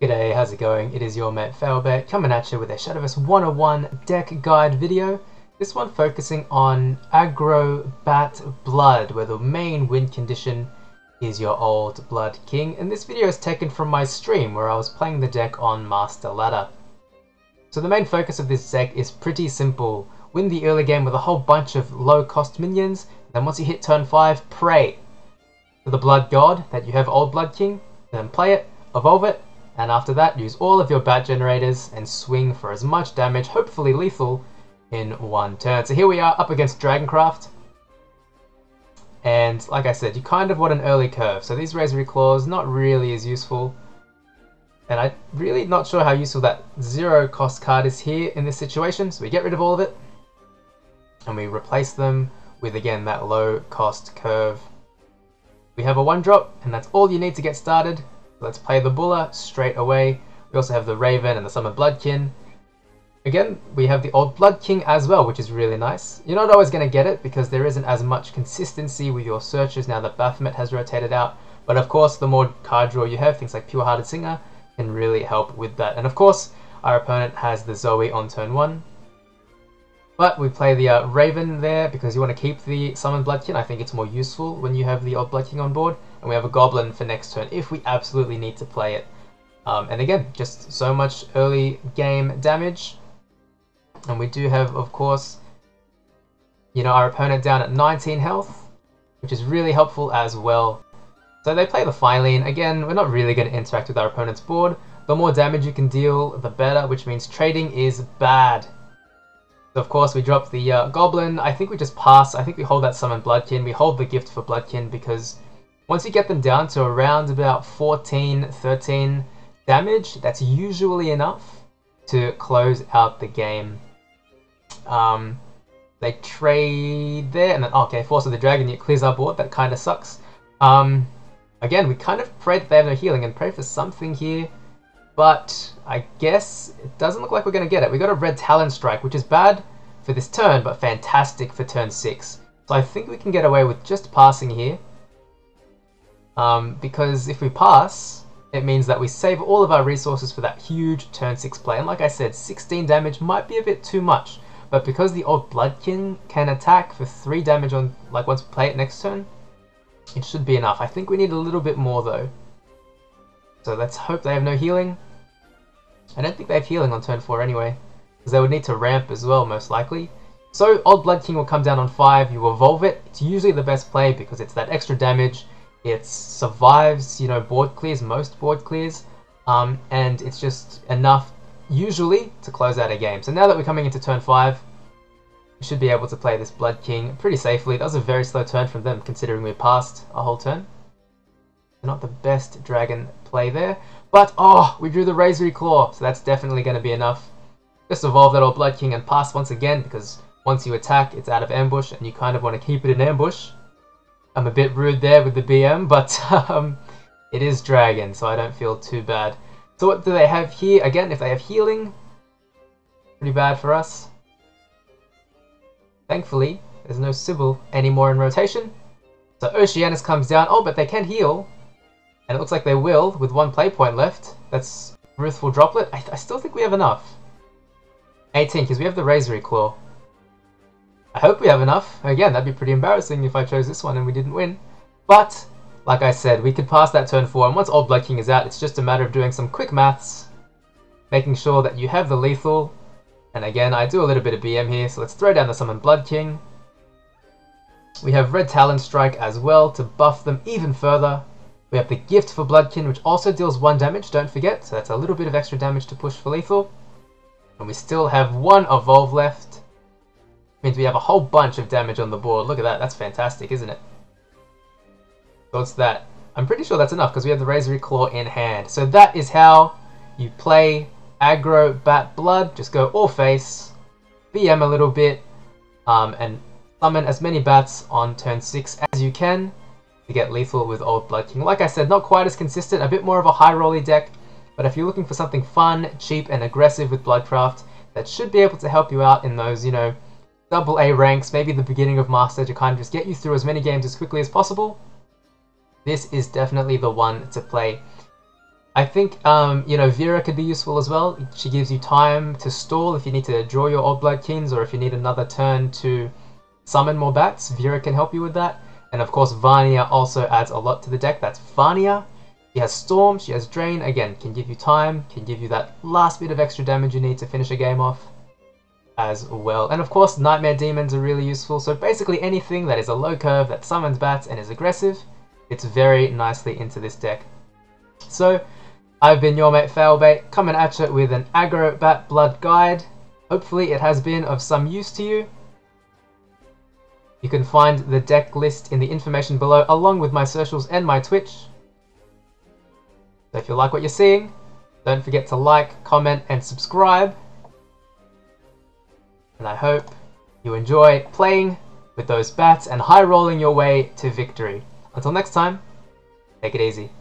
G'day, how's it going? It is your mate Failbet coming at you with a Shadowverse 101 deck guide video. This one focusing on Aggro Bat Blood, where the main win condition is your Old Blood King. And this video is taken from my stream where I was playing the deck on Master Ladder. So the main focus of this deck is pretty simple. Win the early game with a whole bunch of low cost minions, then once you hit turn 5, pray to the Blood God that you have Old Blood King, then play it, evolve it, and after that use all of your bat generators and swing for as much damage, hopefully lethal, in one turn. So here we are up against Dragoncraft, and like I said, you kind of want an early curve. So these Razor Claws not really as useful, and I'm really not sure how useful that 0 cost card is here in this situation. So we get rid of all of it and we replace them with, again, that low cost curve. We have a 1-drop, and that's all you need to get started. Let's play the Bulla straight away. We also have the Raven and the Summoned Bloodkin. Again, we have the Old Blood King as well, which is really nice. You're not always going to get it because there isn't as much consistency with your searches now that Baphomet has rotated out. But of course, the more card draw you have, things like Pure Hearted Singer can really help with that. And of course, our opponent has the Zoe on turn 1. But we play the Raven there because you want to keep the Summoned Bloodkin. I think it's more useful when you have the Old Blood King on board. And we have a Goblin for next turn if we absolutely need to play it. And again, just so much early game damage. And we do have, of course, our opponent down at 19 health, which is really helpful as well. So they play the Phylene. Again, we're not really going to interact with our opponent's board. The more damage you can deal, the better, which means trading is bad. So of course we drop the Goblin. I think we just pass. I think we hold that Summoned Bloodkin. We hold the Gift for Bloodkin because once you get them down to around about 14, 13 damage, that's usually enough to close out the game. They trade there, and then, okay, Force of the Dragon, it clears our board. That kind of sucks. Again, we kind of pray that they have no healing and pray for something here, but I guess it doesn't look like we're going to get it. We got a Red Talon Strike, which is bad for this turn, but fantastic for turn 6. So I think we can get away with just passing here. Because if we pass, it means that we save all of our resources for that huge turn 6 play. And like I said, 16 damage might be a bit too much. But because the Old Bloodkin can attack for 3 damage on, like, once we play it next turn, it should be enough. I think we need a little bit more though. So let's hope they have no healing. I don't think they have healing on turn 4 anyway, because they would need to ramp as well, most likely. So Old Blood King will come down on 5, you evolve it. It's usually the best play because it's that extra damage. It survives, board clears, most board clears, and it's just enough, usually, to close out a game. So now that we're coming into turn 5, we should be able to play this Blood King pretty safely. That was a very slow turn from them, considering we passed a whole turn. Not the best dragon play there, but we drew the Razor Claw, so that's definitely going to be enough. Just evolve that Old Blood King and pass once again, because once you attack, it's out of ambush, and you kind of want to keep it in ambush. I'm a bit rude there with the BM, but it is Dragon, so I don't feel too bad. So what do they have here? Again, if they have healing, pretty bad for us. Thankfully, there's no Sybil anymore in rotation. So Oceanus comes down. Oh, but they can heal. And it looks like they will, with 1 play point left. That's Ruthful Droplet. I still think we have enough. 18, because we have the Razor Claw. I hope we have enough. Again, that'd be pretty embarrassing if I chose this one and we didn't win. But, like I said, we could pass that turn 4, and once Old Blood King is out, it's just a matter of doing some quick maths, making sure that you have the lethal. And again, I do a little bit of BM here, so let's throw down the Summoned Blood King. We have Red Talon Strike as well to buff them even further. We have the Gift for Bloodkin, which also deals 1 damage, don't forget, so that's a little bit of extra damage to push for lethal. And we still have 1 evolve left. Means we have a whole bunch of damage on the board. Look at that, that's fantastic, isn't it? So what's that? I'm pretty sure that's enough because we have the Razor Claw in hand. So that is how you play Aggro Bat Blood. Just go all face, BM a little bit, and summon as many bats on turn 6 as you can to get lethal with Old Blood King. Like I said, not quite as consistent, a bit more of a high rolly deck, but if you're looking for something fun, cheap, and aggressive with Bloodcraft, that should be able to help you out in those, AA ranks, maybe the beginning of Master, to kind of just get you through as many games as quickly as possible. This is definitely the one to play. I think, you know, Vera could be useful as well. She gives you time to stall if you need to draw your Old Blood Kings, or if you need another turn to summon more bats. Vera can help you with that. And of course, Vania also adds a lot to the deck. That's Vania. She has Storm, she has Drain, again, can give you time, can give you that last bit of extra damage you need to finish a game off as well. And of course, Nightmare Demons are really useful, so basically anything that is a low curve that summons bats and is aggressive, it's very nicely into this deck. So, I've been your mate Failbait, coming at you with an aggro bat blood guide. Hopefully it has been of some use to you. You can find the deck list in the information below, along with my socials and my Twitch. So if you like what you're seeing, don't forget to like, comment, and subscribe. And I hope you enjoy playing with those bats and high rolling your way to victory. Until next time, take it easy.